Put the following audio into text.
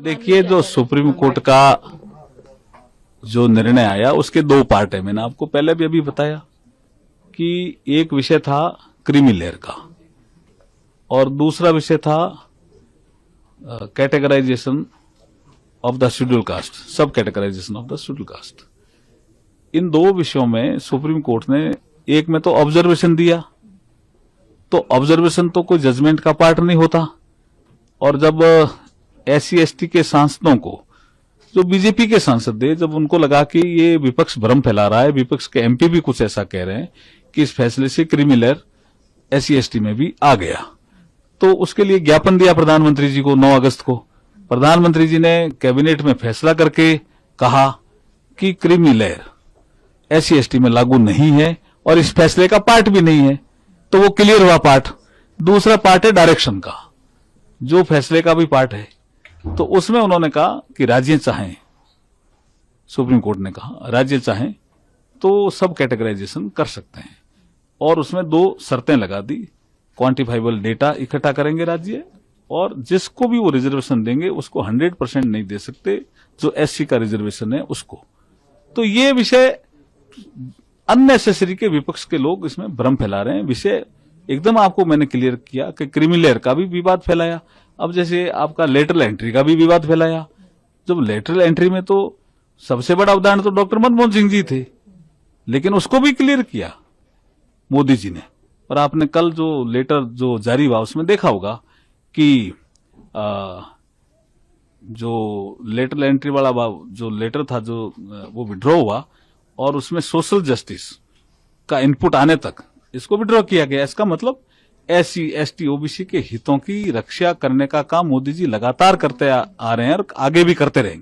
देखिए, जो supreme court का जो निर्णय आया उसके दो पार्ट है। मैंने आपको पहले भी अभी बताया कि एक विषय था क्रीमी लेयर का और दूसरा विषय था categorization of the schedule caste, sub categorization of the schedule caste. इन दो विषयों में सुप्रीम कोर्ट ने एक में तो ऑब्जर्वेशन दिया, तो ऑब्जर्वेशन तो कोई जजमेंट का पार्ट नहीं होता। और जब SC ST के सांसदों को, जो बीजेपी के सांसद थे, जब उनको लगा कि ये विपक्ष भ्रम फैला रहा है, विपक्ष के MP भी कुछ ऐसा कह रहे हैं कि इस फैसले से क्रीमी लेयर SC ST में भी आ गया, तो उसके लिए ज्ञापन दिया प्रधानमंत्री जी को 9 अगस्त को। प्रधानमंत्री जी ने कैबिनेट में फैसला करके कहा कि क्रीमी लेयर SC ST में लागू नहीं है और इस फैसले का पार्ट भी नहीं है, तो वो क्लियर हुआ पार्ट। दूसरा पार्ट है डायरेक्शन का, जो फैसले का भी पार्ट है, तो उसमें उन्होंने कहा कि राज्य चाहें, सुप्रीम कोर्ट ने कहा राज्य चाहें तो सब कैटेगराइजेशन कर सकते हैं, और उसमें 2 शर्तें लगा दी। क्वांटिफाइबल डेटा इकट्ठा करेंगे राज्य, और जिसको भी वो रिजर्वेशन देंगे उसको 100% नहीं दे सकते, जो SC का रिजर्वेशन है उसको। तो ये विषय अननेसेसरी के विपक्ष के लोग इसमें भ्रम फैला रहे हैं। विषय एकदम आपको मैंने क्लियर किया कि क्रीमी लेयर का भी विवाद फैलाया। अब जैसे आपका लेटरल एंट्री का भी विवाद फैलाया। जब लेटरल एंट्री में तो सबसे बड़ा उदाहरण तो डॉक्टर मनमोहन सिंह जी थे, लेकिन उसको भी क्लियर किया मोदी जी ने। और आपने कल जो लेटर जो जारी हुआ उसमें देखा होगा कि जो लेटरल एंट्री वाला जो लेटर था, जो वो विड्रॉ हुआ, और उसमें सोशल जस्टिस का इनपुट आने तक इसको विड्रॉ किया गया। इसका मतलब SC ST OBC के हितों की रक्षा करने का काम मोदी जी लगातार करते आ रहे हैं और आगे भी करते रहेंगे।